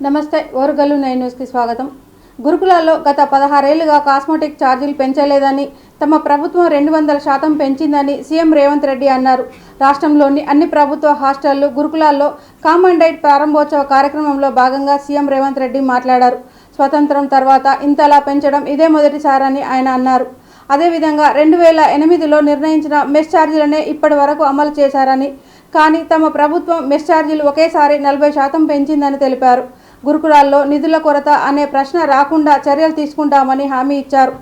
నమస్తే, ఓరుగల్లు 9 న్యూస్కి స్వాగతం. గురుకులాల్లో గత 16 ఏళ్లుగా కాస్మెటిక్ ఛార్జీలు పెంచలేదని, తమ ప్రభుత్వం 200% పెంచిందని సీఎం రేవంత్ రెడ్డి అన్నారు. రాష్ట్రంలోని అన్ని ప్రభుత్వ హాస్టళ్లు, గురుకులాల్లో కామన్ డైట్ ప్రారంభోత్సవ కార్యక్రమంలో భాగంగా సీఎం రేవంత్ రెడ్డి మాట్లాడారు. స్వతంత్రం తర్వాత ఇంతలా పెంచడం ఇదే మొదటిసారని ఆయన అన్నారు. అదేవిధంగా 2008లో నిర్ణయించిన మెస్ ఛార్జీలనే ఇప్పటి వరకు అమలు చేశారని, కానీ తమ ప్రభుత్వం మెస్ ఛార్జీలు ఒకేసారి 40% పెంచిందని తెలిపారు. గురుకులాల్లో నిధుల కొరత అనే ప్రశ్న రాకుండా చర్యలు తీసుకుంటామని హామీ ఇచ్చారు.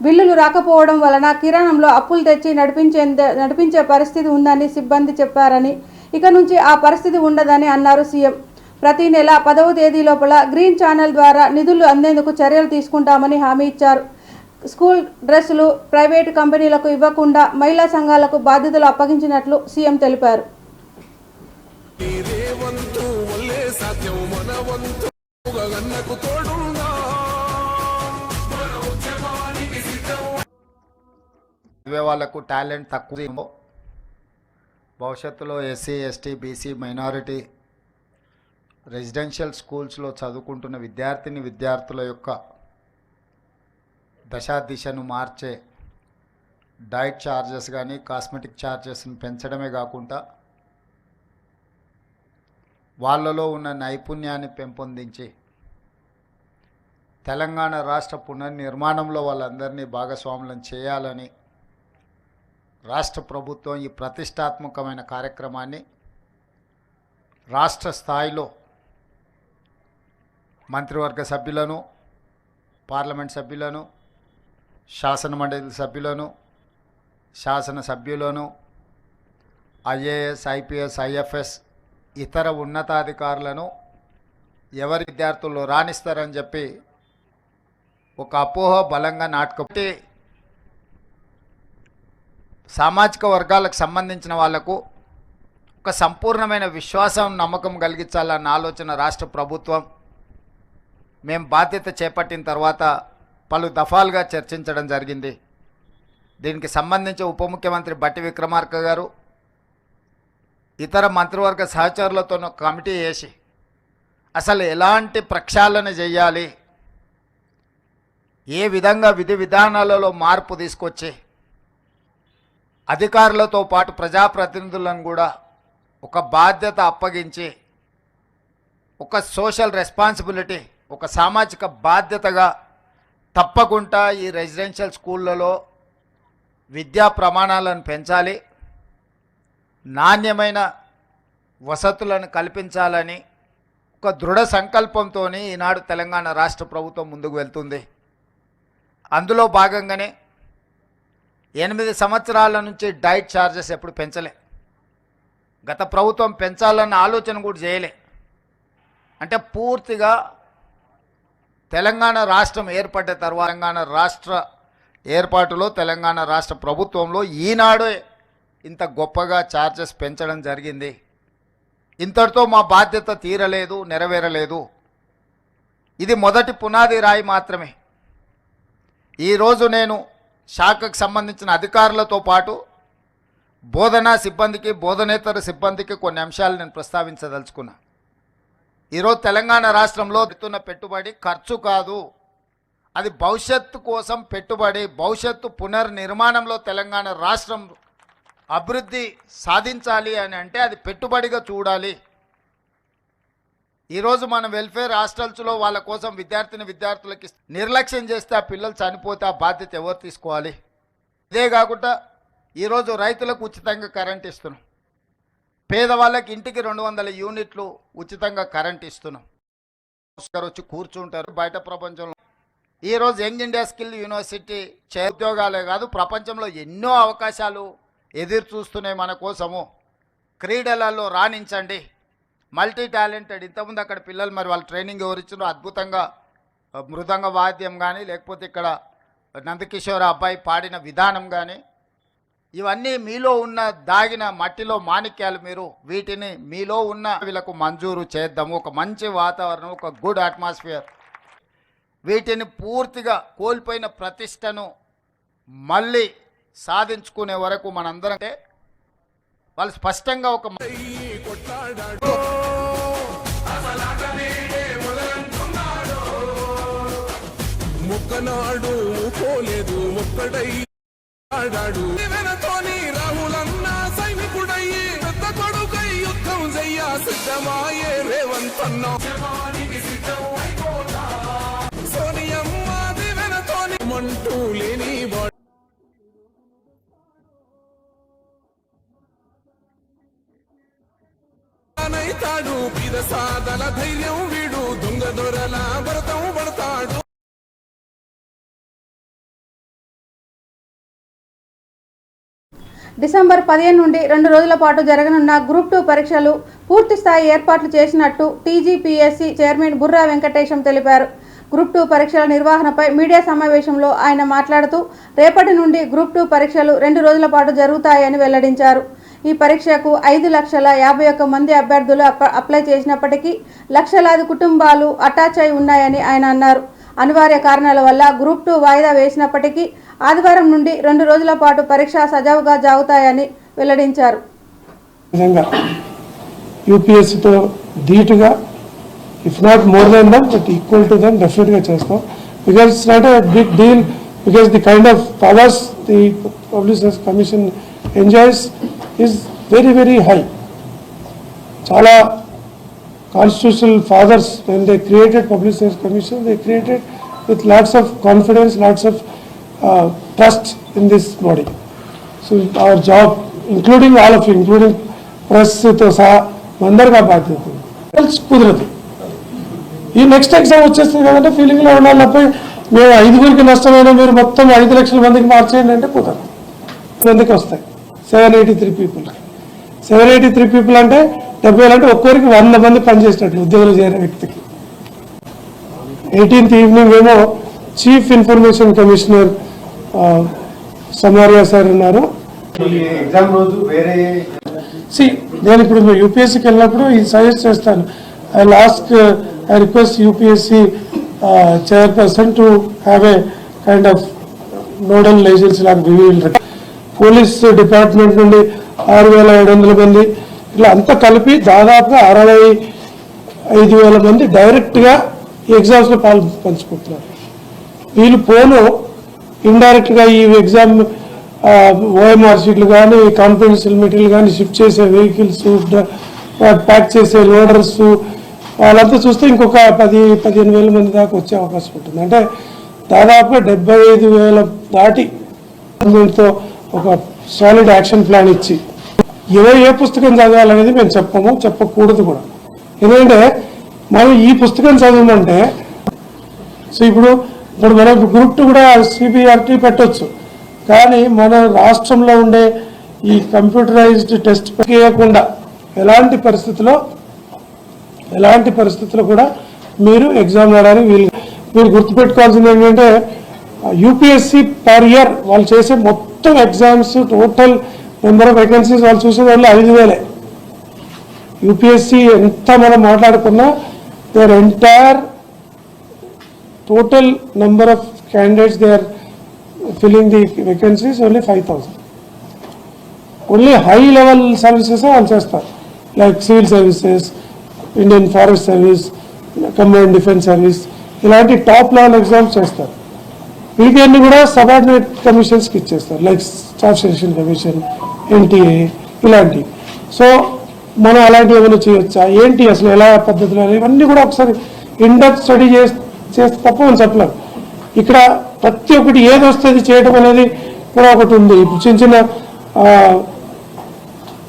బిల్లులు రాకపోవడం వలన కిరాణంలో అప్పులు తెచ్చి నడిపించే పరిస్థితి ఉందని సిబ్బంది చెప్పారని, ఇక నుంచి ఆ పరిస్థితి ఉండదని అన్నారు సీఎం. ప్రతి నెల 10వ తేదీ లోపల గ్రీన్ ఛానల్ ద్వారా నిధులు అందేందుకు చర్యలు తీసుకుంటామని హామీ ఇచ్చారు. స్కూల్ డ్రెస్సులు ప్రైవేటు కంపెనీలకు ఇవ్వకుండా మహిళా సంఘాలకు బాధ్యతలు అప్పగించినట్లు సీఎం తెలిపారు. వాళ్ళకు టాలెంట్ తక్కువ, భవిష్యత్తులో SC, ST, BC, minority residential స్కూల్స్లో చదువుకుంటున్న విద్యార్థుల యొక్క దశాదిశను మార్చే డైట్ ఛార్జెస్ కానీ కాస్మెటిక్ ఛార్జెస్ని పెంచడమే కాకుండా వాళ్ళలో ఉన్న నైపుణ్యాన్ని పెంపొందించి తెలంగాణ రాష్ట్ర పునర్నిర్మాణంలో వాళ్ళందరినీ భాగస్వాములను చేయాలని రాష్ట్ర ప్రభుత్వం ఈ ప్రతిష్టాత్మకమైన కార్యక్రమాన్ని రాష్ట్ర స్థాయిలో మంత్రివర్గ సభ్యులను, పార్లమెంట్ సభ్యులను, శాసనమండలి సభ్యులను, శాసనసభ్యులను, ఐఏఎస్, ఐపీఎస్, ఐఎఫ్ఎస్ ఇతర ఉన్నతాధికారులను ఎవరి విద్యార్థులు రాణిస్తారని చెప్పి ఒక అపోహ బలంగా నాటుకొట్టి సామాజిక వర్గాలకు సంబంధించిన వాళ్లకు ఒక సంపూర్ణమైన విశ్వాసం, నమ్మకం కలిగించాలన్న ఆలోచన రాష్ట్ర ప్రభుత్వం మేము బాధ్యత చేపట్టిన తర్వాత పలు దఫాలుగా చర్చించడం జరిగింది. దీనికి సంబంధించి ఉప ముఖ్యమంత్రి బట్టి విక్రమార్క గారు ఇతర మంత్రివర్గ సహచరులతో కమిటీ వేసి అసలు ఎలాంటి ప్రక్షాళన చేయాలి, ఏ విధంగా విధి విధానాలలో మార్పు తీసుకొచ్చి అధికారులతో పాటు ప్రజాప్రతినిధులను కూడా ఒక బాధ్యత అప్పగించి ఒక సోషల్ రెస్పాన్సిబిలిటీ, ఒక సామాజిక బాధ్యతగా తప్పకుండా ఈ రెసిడెన్షియల్ స్కూళ్ళలో విద్యా ప్రమాణాలను పెంచాలి, నాణ్యమైన వసతులను కల్పించాలని ఒక దృఢ సంకల్పంతో ఈనాడు తెలంగాణ రాష్ట్ర ప్రభుత్వం ముందుకు వెళ్తుంది. అందులో భాగంగానే 8 సంవత్సరాల నుంచి డైట్ ఛార్జెస్ ఎప్పుడు పెంచలే. గత ప్రభుత్వం పెంచాలన్న ఆలోచన కూడా చేయలే. అంటే పూర్తిగా తెలంగాణ రాష్ట్రం ఏర్పడ్డ తర్వాత తెలంగాణ రాష్ట్ర ఏర్పాటులో తెలంగాణ రాష్ట్ర ప్రభుత్వంలో ఈనాడే ఇంత గొప్పగా ఛార్జెస్ పెంచడం జరిగింది. ఇంతటితో మా బాధ్యత తీరలేదు, నెరవేరలేదు. ఇది మొదటి పునాది రాయి మాత్రమే. ఈరోజు నేను శాఖకు సంబంధించిన అధికారులతో పాటు బోధనా సిబ్బందికి, బోధనేతర సిబ్బందికి కొన్ని అంశాలు నేను ప్రస్తావించదలుచుకున్నా. ఈరోజు తెలంగాణ రాష్ట్రంలో పెడుతున్న పెట్టుబడి ఖర్చు కాదు, అది భవిష్యత్తు కోసం పెట్టుబడి. భవిష్యత్తు పునర్నిర్మాణంలో తెలంగాణ రాష్ట్రం అభివృద్ధి సాధించాలి అని అంటే అది పెట్టుబడిగా చూడాలి. ఈరోజు మన వెల్ఫేర్ హాస్టల్స్లో వాళ్ళ కోసం విద్యార్థులకి నిర్లక్ష్యం చేస్తే ఆ పిల్లలు చనిపోతే ఆ బాధ్యత ఎవరు తీసుకోవాలి? ఇదే కాకుండా ఈరోజు రైతులకు ఉచితంగా కరెంట్ ఇస్తున్నాం, పేదవాళ్ళకి ఇంటికి 200 యూనిట్లు ఉచితంగా కరెంట్ ఇస్తున్నాం. వచ్చి కూర్చుంటారు బయట ప్రపంచంలో. ఈరోజు యంగ్ ఇండియా స్కిల్ యూనివర్సిటీ ఉద్యోగాలే కాదు, ప్రపంచంలో ఎన్నో అవకాశాలు ఎదురు చూస్తున్నాయి మన కోసము. క్రీడలలో రాణించండి, మల్టీ టాలెంటెడ్. ఇంతకుముందు అక్కడ పిల్లలు మరి వాళ్ళు ట్రైనింగ్ ఎవరు ఇచ్చినో అద్భుతంగా మృదంగ వాద్యం కానీ, లేకపోతే ఇక్కడ నందకిషోర్ అబ్బాయి పాడిన విధానం కానీ, ఇవన్నీ మీలో ఉన్న దాగిన మట్టిలో మాణిక్యాలు. మీరు వీటిని మీలో ఉన్న వీళ్ళకు మంజూరు చేద్దాము. ఒక మంచి వాతావరణం, ఒక గుడ్ అట్మాస్ఫియర్. వీటిని పూర్తిగా కోల్పోయిన ప్రతిష్టను మళ్ళీ సాధించుకునే వరకు మనందరం వాళ్ళు స్పష్టంగా ఒక ఒకనాడు పోలేదు ఒక్కడై ఆడాడు వెనతోని రాహులన్న సైనికుడయ్యి పెద్ద కొడుకై యుద్ధం చెయ్య సిద్ధమాయే రేవంత్ అన్న సోనియమ్మ వెనతోని మంటూ లేని తాడు పిద సాదల ధైర్యం వీడు దొంగ దొరల భరతం పడతాడు. డిసెంబర్ 15 నుండి 2 రోజుల పాటు జరగనున్న గ్రూప్ 2 పరీక్షలు పూర్తి స్థాయి ఏర్పాట్లు చేసినట్టు టీజీపీఎస్సీ చైర్మన్ బుర్రా వెంకటేశం తెలిపారు. గ్రూప్ 2 పరీక్షల నిర్వహణపై మీడియా సమావేశంలో ఆయన మాట్లాడుతూ రేపటి నుండి గ్రూప్ 2 పరీక్షలు 2 రోజుల పాటు జరుగుతాయని వెల్లడించారు. ఈ పరీక్షకు 5,51,000 మంది అభ్యర్థులు అప్లై చేసినప్పటికీ లక్షలాది కుటుంబాలు అటాచ్ అయి ఉన్నాయని ఆయన అన్నారు. అనివార్య కారణాల వల్ల గ్రూప్ 2 వాయిదా వేసినప్పటికీ ఆదివారం నుండి 2 రోజుల పాటు పరీక్ష సజావుగా సాగుతాయని వెల్లడించారు. యూపీఎస్సీతో ధీటుగా if not more then them but equal to them డెఫినెట్గా చేస్తాం. Because it's not a big deal because the kind of powers the public service commission enjoys is very very high. చాలా constitutional fathers, when they created Public Service Commission, they created with lots of confidence, lots of trust in this body. So our job, including all of you, including press to saha mandarga baadhyata else kudradu. ఈ next exam వచ్చేస్తుంది కదంటే ఫీలింగ్లో ఉండాలి తప్ప మేము 5గురికి నష్టమైనా మీరు మొత్తం 5 లక్షల మందికి మార్చేయండి అంటే కుదరదు. మందికి వస్తాయి 783 పీపుల్కి. 783 పీపుల్ అంటే 70,000 అంటే ఒక్కొరికి 100 మంది పనిచేసినట్లు ఉద్యోగులు చేరే వ్యక్తికి. 18th ఈవినింగ్ ఏమో chief information commissioner Samariya sir ఉన్నారు. నేను ఇప్పుడు మీరు యూపీఎస్సీకి వెళ్ళినప్పుడు ఇది సజెస్ట్ చేస్తాను. I request UPSC chairperson to have a kind of nodal agency లాగా రివ్యూ. పోలీస్ డిపార్ట్మెంట్ నుండి 6,700 మంది ఇట్లా అంతా కలిపి దాదాపుగా 65,000 మంది డైరెక్ట్గా ఈ ఎగ్జామ్స్లో పంచుకుంటున్నారు. వీళ్ళు పోను ఇండైరెక్ట్గా ఈ ఎగ్జామ్ ఓఎంఆర్ షీట్లు కానీ కాన్ఫిడెన్షియల్ మెటీరియల్ కానీ షిఫ్ట్ చేసే వెహికల్స్ ప్యాక్ చేసే లోడర్స్ వాళ్ళంతా చూస్తే ఇంకొక 10-15,000 మంది దాకా వచ్చే అవకాశం ఉంటుంది. అంటే దాదాపుగా 75,000 దాటి తో ఒక సాలిడ్ యాక్షన్ ప్లాన్ ఇచ్చి ఏ పుస్తకం చదవాలనేది మేము చెప్పకూడదు కూడా. ఎందుకంటే మనం ఈ పుస్తకం చదవమంటే సో ఇప్పుడు మనం గ్రూప్ 2 కూడా సిబిఆర్టీ పెట్టవచ్చు, కానీ మన రాష్ట్రంలో ఉండే ఈ కంప్యూటరైజ్డ్ టెస్ట్ చేయకుండా ఎలాంటి పరిస్థితుల్లో కూడా మీరు ఎగ్జామ్ రాయడానికి మీరు గుర్తుపెట్టుకోవాల్సింది ఏంటంటే యూపీఎస్సీ పర్ ఇయర్ వాళ్ళు చేసే మొత్తం exams total number of vacancies వాళ్ళు చూసే వాళ్ళు 5,000. యూపీఎస్సీ ఎంత మనం మాట్లాడుకున్నా there entire total number of candidates they are filling the vacancies only 5,000. Only high level services వాళ్ళు చేస్తారు, like civil services, Indian forest service, combined defence service, ఇలాంటి top level exams చేస్తారు. వీటిని కూడా సబార్డినేట్ కమిషన్స్కి ఇచ్చేస్తారు, like staff selection commission, NTA ఇలాంటివి. So మనం అలాంటివి ఏమైనా చేయొచ్చా ఏంటి అసలు ఎలా పద్ధతులు ఇవన్నీ కూడా ఒకసారి ఇన్డెప్త్ స్టడీ చేస్తే తప్ప మనం చెప్పలేం. ఇక్కడ ప్రతి ఒక్కటి ఏది వస్తుంది చేయడం అనేది కూడా ఒకటి ఉంది. ఇప్పుడు చిన్న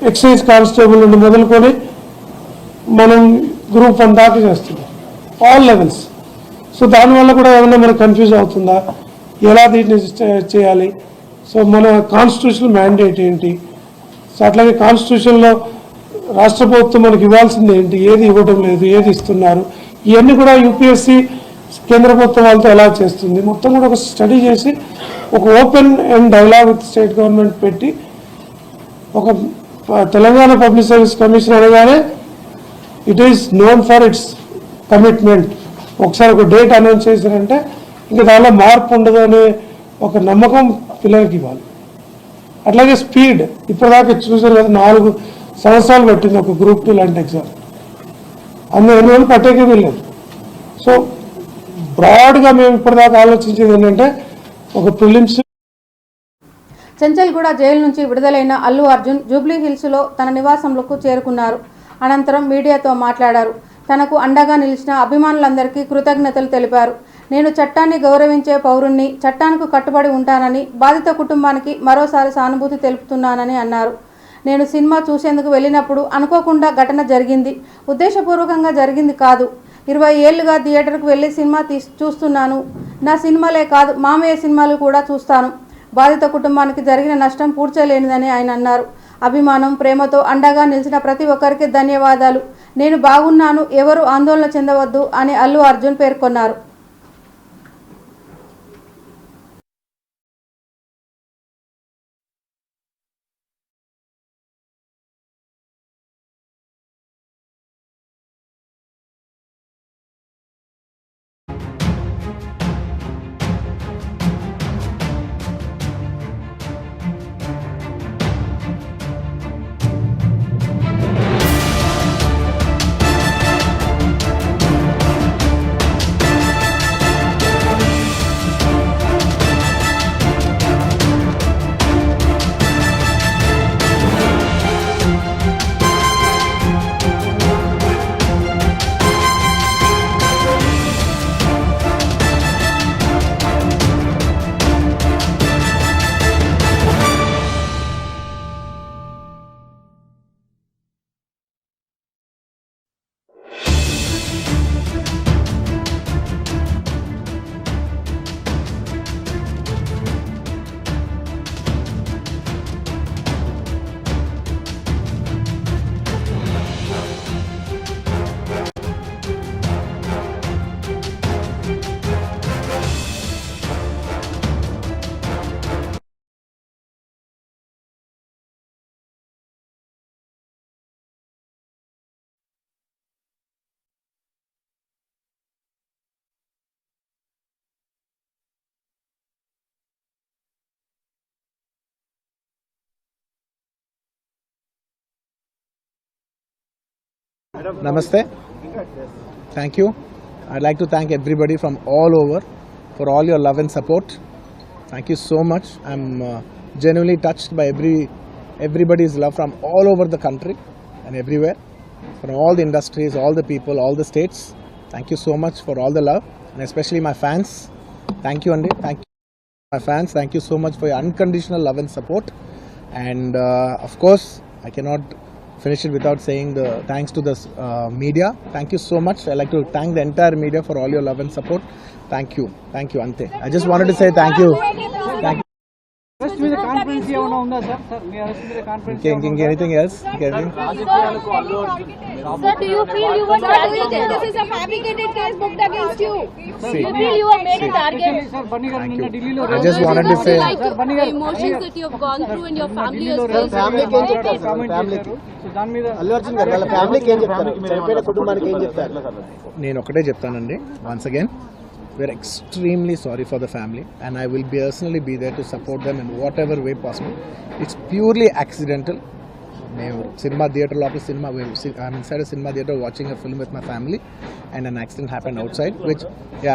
ఎక్సైజ్ కానిస్టేబుల్ నుండి మొదలుకొని మనం గ్రూప్ 1 దాకా చేస్తున్నాం, ఆల్ లెవెల్స్. సో దానివల్ల కూడా ఏమైనా మనకు కన్ఫ్యూజ్ అవుతుందా, ఎలా దీన్ని చేయాలి, సో మన కాన్స్టిట్యూషనల్ మ్యాండేట్ ఏంటి, సో అట్లాగే కాన్స్టిట్యూషన్లో రాష్ట్ర ప్రభుత్వం మనకి ఇవ్వాల్సింది ఏంటి, ఏది ఇవ్వడం లేదు, ఏది ఇస్తున్నారు, ఇవన్నీ కూడా యూపీఎస్సీ కేంద్ర ప్రభుత్వం వాళ్ళతో ఎలా చేస్తుంది మొత్తం కూడా ఒక స్టడీ చేసి ఒక open and dialogue with state government పెట్టి ఒక తెలంగాణ పబ్లిక్ సర్వీస్ కమిషన్ అనగానే it is known for it's commitment. ఒకసారి ఒక డేట్ అనౌన్స్ చేశారంటే ఇంకా దానిలో మార్పు ఉండదు అనే ఒక నమ్మకం పిల్లలకి ఇవ్వాలి. అట్లాగే స్పీడ్, ఇప్పటిదాకా చూసారు కదా 4 సంవత్సరాలు పట్టింది ఒక గ్రూప్ 2 లాంటి ఎగ్జామ్, అందులో 2 రోజులు పట్టేకే వెళ్ళలేదు. సో బ్రాడ్గా మేము ఇప్పటిదాకా ఆలోచించేది ఏంటంటే ఒక ప్రిలిమ్స్. చెంచల్గూడ జైలు నుంచి విడుదలైన అల్లు అర్జున్ జూబ్లీ హిల్స్లో తన నివాసంలోకి చేరుకున్నారు. అనంతరం మీడియాతో మాట్లాడారు. తనకు అండగా నిలిచిన అభిమానులందరికీ కృతజ్ఞతలు తెలిపారు. నేను చట్టాన్ని గౌరవించే పౌరుణ్ణి, చట్టానికి కట్టుబడి ఉంటానని, బాధిత కుటుంబానికి మరోసారి సానుభూతి తెలుపుతున్నానని అన్నారు. నేను సినిమా చూసేందుకు వెళ్ళినప్పుడు అనుకోకుండా ఘటన జరిగింది, ఉద్దేశపూర్వకంగా జరిగింది కాదు. 20 ఏళ్లుగా థియేటర్కు వెళ్ళి సినిమా చూస్తున్నాను. నా సినిమాలే కాదు, మామయ్య సినిమాలు కూడా చూస్తాను. బాధిత కుటుంబానికి జరిగిన నష్టం పూడ్చలేనిదని ఆయన అన్నారు. అభిమానం, ప్రేమతో అండగా నిలిచిన ప్రతి ఒక్కరికి ధన్యవాదాలు. నేను బాగున్నాను, ఎవరు ఆందోళన చెందవద్దు అని అల్లు అర్జున్ పేర్కొన్నారు. Namaste. Thank you. I'd like to thank everybody from all over for all your love and support. Thank you so much. I'm genuinely touched by everybody's love from all over the country and everywhere, from all the industries, all the people, all the states. Thank you so much for all the love, and especially my fans. Thank you, Andy. Thank you, my fans. Thank you so much for your unconditional love and support. And of course, I cannot finish it without saying the thanks to the media. Thank you so much. I'd like to thank the entire media for all your love and support. Thank you, Ante. I just wanted to say thank you. Thank you. Anything else? Sir, do you feel you were targeted? This is a fabricated case booked against you. See. You feel you were made a target? Thank you. I just wanted to say. Like the emotions that you have gone through and your family has faced. Allu Arjun గారు వాళ్ళ ఫ్యామిలీకి ఏం చెప్తారు, చనిపోయిన కుటుంబానికి ఏం చెప్తారు? నేను ఒకటే చెప్తానండి, once again we're extremely sorry for the family, and I will personally be there to support them in whatever way possible. It's purely accidental. Cinema theatre I'm inside a cinema theatre watching a film with my family, and an accident happened outside,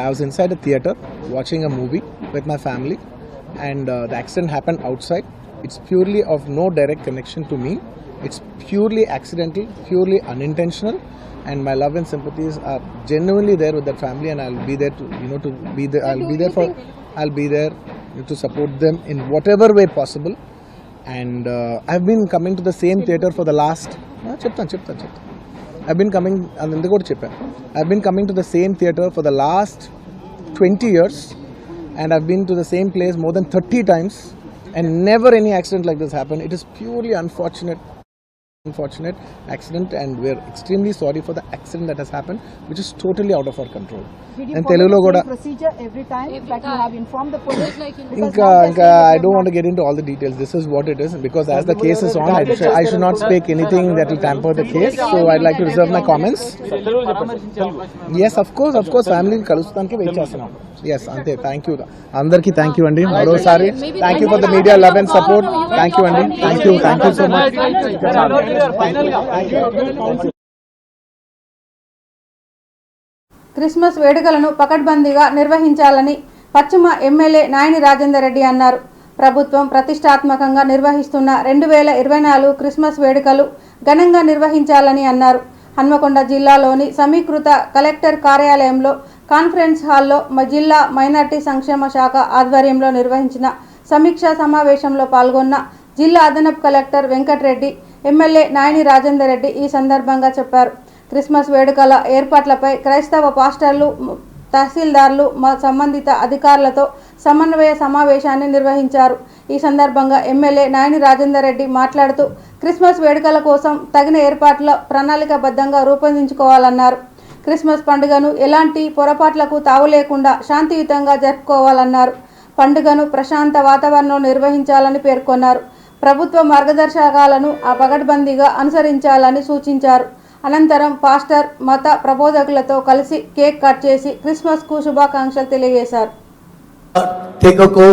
I was inside a theatre watching a movie with my family, and the accident happened outside. It's purely of no direct connection to me. It's purely accidental, purely unintentional, and my love and sympathies are genuinely there with that family, and I'll be there I'll be there to support them in whatever way possible. And I've been coming to the same theatre for the last I've been coming to the same theatre for the last 20 years, and I've been to the same place more than 30 times, and never any accident like this happened. It is purely unfortunate accident, and we're extremely sorry for the accident that has happened, which is totally out of our control. And Telugu goda procedure every time that you have informed the police. I don't want to get into all the details. This is what it is, because as the case is on, I should not speak anything that will tamper the case, so I'd like to reserve my comments. Yes, of course family kalustaniki wait chestunam. Yes, ante. Thank you andarki. Thank you andi marosari. Thank you for the media love and support. Thank you andi. Thank you so much. Christmas వేడుకలను పకడ్బందీగా నిర్వహించాలని పశ్చిమ MLA Nayani Rajender Reddy అన్నారు. ప్రభుత్వం ప్రతిష్టాత్మకంగా నిర్వహిస్తున్న 2024 Christmas వేడుకలు ఘనంగా నిర్వహించాలని అన్నారు. హన్మకొండ జిల్లాలోని సమీకృత కలెక్టర్ కార్యాలయంలో కాన్ఫరెన్స్ హాల్లో జిల్లా మైనార్టీ సంక్షేమ శాఖ ఆధ్వర్యంలో నిర్వహించిన సమీక్షా సమావేశంలో పాల్గొన్న జిల్లా అదనపు కలెక్టర్ వెంకటరెడ్డి, ఎమ్మెల్యే నాయని రాజేందర్ రెడ్డి ఈ సందర్భంగా చెప్పారు. క్రిస్మస్ వేడుకల ఏర్పాట్లపై క్రైస్తవ పాస్టర్లు, తహసీల్దార్లు, సంబంధిత అధికారులతో సమన్వయ సమావేశాన్ని నిర్వహించారు. ఈ సందర్భంగా ఎమ్మెల్యే నాయని రాజేందర్ రెడ్డి మాట్లాడుతూ క్రిస్మస్ వేడుకల కోసం తగిన ఏర్పాట్ల ప్రణాళికాబద్ధంగా రూపొందించుకోవాలన్నారు. క్రిస్మస్ పండుగను ఎలాంటి పొరపాట్లకు తావు లేకుండా శాంతియుతంగా జరుపుకోవాలన్నారు. పండుగను ప్రశాంత వాతావరణంలో నిర్వహించాలని పేర్కొన్నారు. ప్రభుత్వ మార్గదర్శకాలను పకడ్బందీగా అనుసరించాలని సూచించారు. అనంతరం పాస్టర్, మత ప్రబోధకులతో కలిసి కేక్ కట్ చేసి క్రిస్మస్కు శుభాకాంక్షలు తెలియజేశారు. తెగకు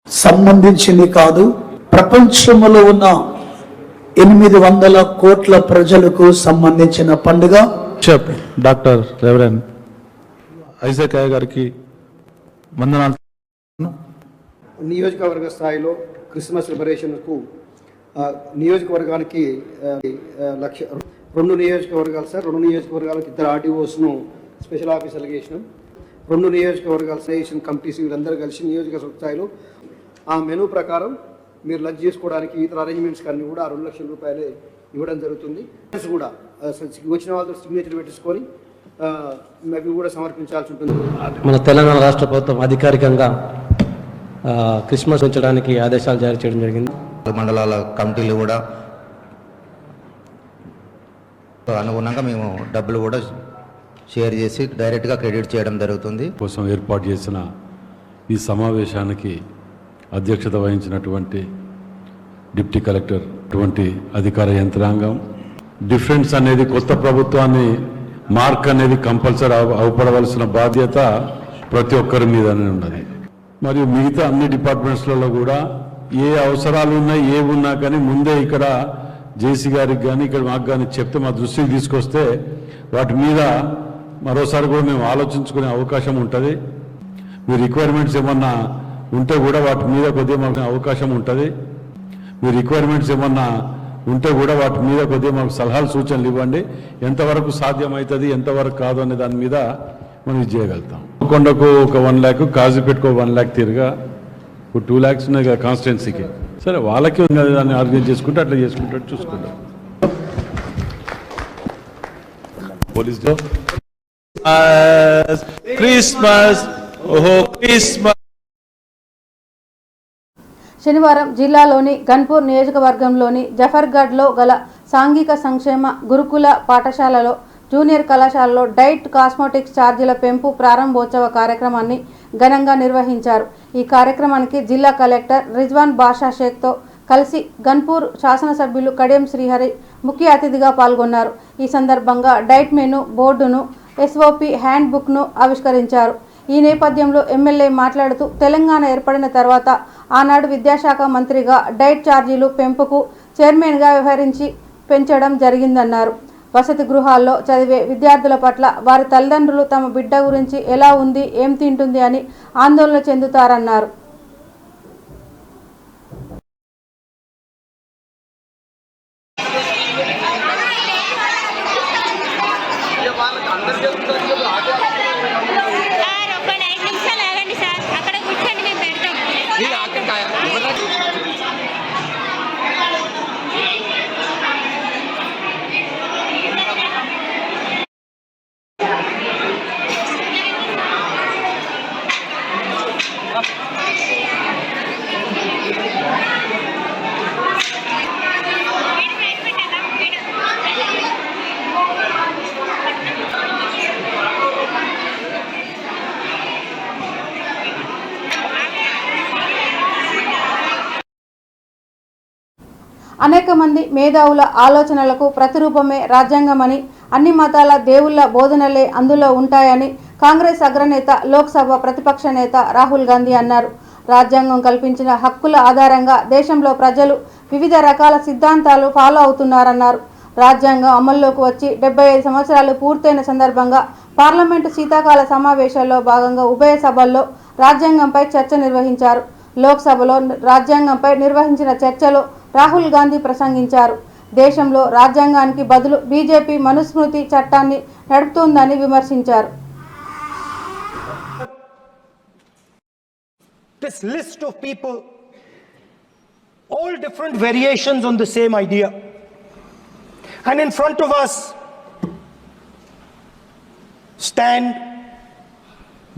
సంబంధించింది కాదు, ప్రపంచంలో ఉన్న 800 కోట్ల ప్రజలకు సంబంధించిన పండుగ. డాక్టర్ రెవరెండ్ ఐజాక్ అయ్య గారికి వందనాలు. నియోజకవర్గ స్థాయిలో క్రిస్మస్ సెలబ్రేషన్కు నియోజకవర్గానికి 2 నియోజకవర్గాలు సార్, 2 నియోజకవర్గాలకు 2 ఆర్డీఓస్ను స్పెషల్ ఆఫీసర్లు చేసినాం. 2 నియోజకవర్గాల సెలక్షన్ కమిటీస్ వీళ్ళందరూ కలిసి నియోజకవర్గ స్థాయిలో ఆ మెనూ ప్రకారం మీరు లంచ్ చేసుకోవడానికి ఇతర అరేంజ్మెంట్స్ అన్ని కూడా 2 లక్షల రూపాయలే ఇవ్వడం జరుగుతుంది. కూడా వచ్చిన వాళ్ళతో సిగ్నేచర్ పెట్టించుకొని అవి కూడా సమర్పించాల్సి ఉంటుంది. మన తెలంగాణ రాష్ట్ర ప్రభుత్వం అధికారికంగా క్రిస్మస్ ఉంచడానికి ఆదేశాలు జారీ చేయడం జరిగింది. మండలాల కమిటీలు కూడా అనుగుణంగా మేము డబ్బులు కూడా షేర్ చేసి డైరెక్ట్గా క్రెడిట్ చేయడం జరుగుతుంది. కోసం ఏర్పాటు చేసిన ఈ సమావేశానికి అధ్యక్షత వహించినటువంటి డిప్యూటీ కలెక్టర్, అటువంటి అధికార యంత్రాంగం, డిఫరెన్స్ అనేది కొత్త ప్రభుత్వాన్ని మార్క్ అనేది కంపల్సరీ అవపడవలసిన బాధ్యత ప్రతి ఒక్కరి మీదనే ఉన్నది. మరియు మిగతా అన్ని డిపార్ట్మెంట్స్లలో కూడా ఏ అవసరాలు ఉన్నాయి, ఏ ఉన్నా కానీ ముందే ఇక్కడ జేసీ గారికి కానీ ఇక్కడ మాకు కానీ చెప్తే మా దృష్టికి తీసుకొస్తే వాటి మీద మరోసారి కూడా మేము ఆలోచించుకునే అవకాశం ఉంటుంది. మీ రిక్వైర్మెంట్స్ ఏమన్నా ఉంటే కూడా వాటి మీద కొద్దిగా మాకు అవకాశం ఉంటుంది. మీ రిక్వైర్మెంట్స్ ఏమన్నా ఉంటే కూడా వాటి మీద కొద్దిగా మాకు సలహాలు, సూచనలు ఇవ్వండి. ఎంతవరకు సాధ్యమవుతుంది, ఎంతవరకు కాదు అనే దాని మీద మనం ఇది చేయగలుగుతాం. కొండకు ఒక 1 lakh, కాజీపేటకు 1 lakh తిరిగా 2 lakhs ఉన్నాయి కదా కాన్స్టిట్యున్సీకి. సరే, వాళ్ళకి దాన్ని ఆర్గనైజ్ చేసుకుంటే అట్లా చేసుకుంటాడు చూసుకుంటాం. పోలీస్ క్రిస్మస్ శనివారం జిల్లాలోని గన్పూర్ నియోజకవర్గంలోని జఫర్గఢ్లో గల సాంఘిక సంక్షేమ గురుకుల పాఠశాలలో జూనియర్ కళాశాలలో డైట్ కాస్మోటిక్స్ ఛార్జీల పెంపు ప్రారంభోత్సవ కార్యక్రమాన్ని ఘనంగా నిర్వహించారు. ఈ కార్యక్రమానికి జిల్లా కలెక్టర్ రిజ్వాన్ బాషా షేఖ్తో కలిసి గన్పూర్ శాసనసభ్యులు కడియం శ్రీహరి ముఖ్య అతిథిగా పాల్గొన్నారు. ఈ సందర్భంగా డైట్ మెనూ బోర్డును, ఎస్ఓపి హ్యాండ్ బుక్ను ఆవిష్కరించారు. ఈ నేపథ్యంలో ఎమ్మెల్యే మాట్లాడుతూ తెలంగాణ ఏర్పడిన తర్వాత ఆనాడు విద్యాశాఖ మంత్రిగా డైట్ ఛార్జీలు పెంపుకు చైర్మన్గా వ్యవహరించి పెంచడం జరిగిందన్నారు. వసతి గృహాల్లో చదివే విద్యార్థుల పట్ల వారి తల్లిదండ్రులు తమ బిడ్డ గురించి ఎలా ఉంది, ఏం తింటుంది అని ఆందోళన చెందుతారన్నారు. అనేక మంది మేధావుల ఆలోచనలకు ప్రతిరూపమే రాజ్యాంగమని, అన్ని మతాల దేవుళ్ల బోధనలే అందులో ఉంటాయని కాంగ్రెస్ అగ్రనేత, లోక్సభ ప్రతిపక్ష నేత రాహుల్ గాంధీ అన్నారు. రాజ్యాంగం కల్పించిన హక్కుల ఆధారంగా దేశంలో ప్రజలు వివిధ రకాల సిద్ధాంతాలు ఫాలో అవుతున్నారన్నారు. రాజ్యాంగం అమల్లోకి వచ్చి 75 సంవత్సరాలు పూర్తయిన సందర్భంగా పార్లమెంటు శీతాకాల సమావేశాల్లో భాగంగా ఉభయ సభల్లో రాజ్యాంగంపై చర్చ నిర్వహించారు. లోక్సభలో రాజ్యాంగంపై నిర్వహించిన చర్చలో రాహుల్ గాంధీ ప్రసంగించారు. దేశంలో రాజ్యాంగానికి బదులు బీజేపీ మనుస్మృతి చట్టాన్ని నడుపుతోందని విమర్శించారు. This list of people, all different variations on the same idea, and in front of us stand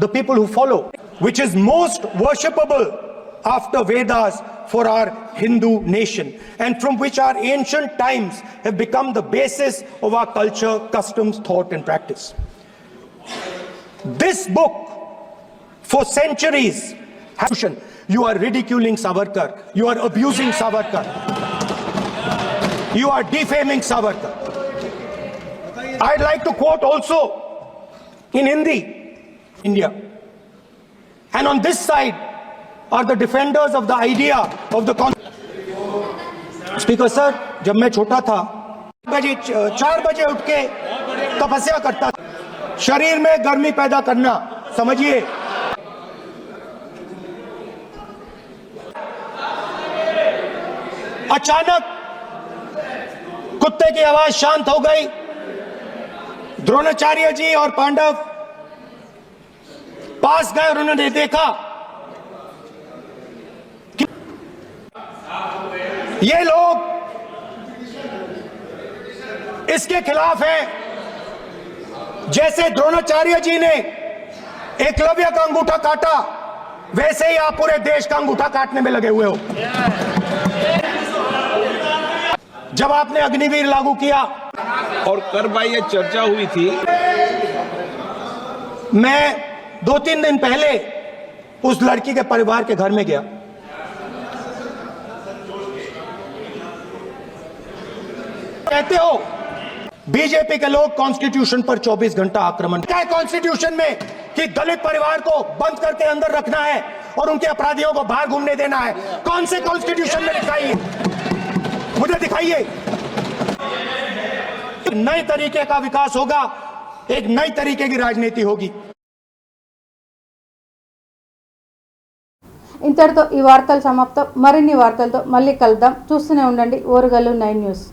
the people who follow, which is most worshipable after Vedas for our Hindu nation, and from which our ancient times have become the basis of our culture, customs, thought and practice. This book for centuries, you are ridiculing Savarkar, you are abusing Savarkar, you are defaming Savarkar. I'd like to quote also in Hindi, India. And on this side are the defenders of the idea of the Speaker sir, जब मैं छोटा था 4 बजे उठ के तपस्या करता था, शरीर में गर्मी पैदा करना, समझिए। अचानक कुत्ते की आवाज शांत हो गई। द्रोणाचार्य जी और पांडव पास गए और उन्होंने देखा कि ये लोग इसके खिलाफ हैं। जैसे द्रोणाचार्य जी ने एकलव्य का अंगूठा काटा, वैसे ही आप पूरे देश का अंगूठा काटने में लगे हुए हो। जब आपने अग्निवीर लागू किया और करवाई ये चर्चा हुई थी, मैं 2-3 दिन पहले उस लड़की के परिवार के घर में गया। कहते हो बीजेपी के लोग कॉन्स्टिट्यूशन पर 24 घंटा आक्रमण। क्या है कॉन्स्टिट्यूशन में कि दलित परिवार को बंद करके अंदर रखना है और उनके अपराधियों को बाहर घूमने देना है? कौन से कॉन्स्टिट्यूशन में दिखाइए, मुझे दिखाइए। एक नए तरीके का विकास होगा, एक नई तरीके की राजनीति होगी। ఇంతటితో ఈ వార్తలు సమాప్తం. మరిన్ని వార్తలతో మళ్ళీ కలుద్దాం. చూస్తూనే ఉండండి ఓరుగల్లు 9 న్యూస్.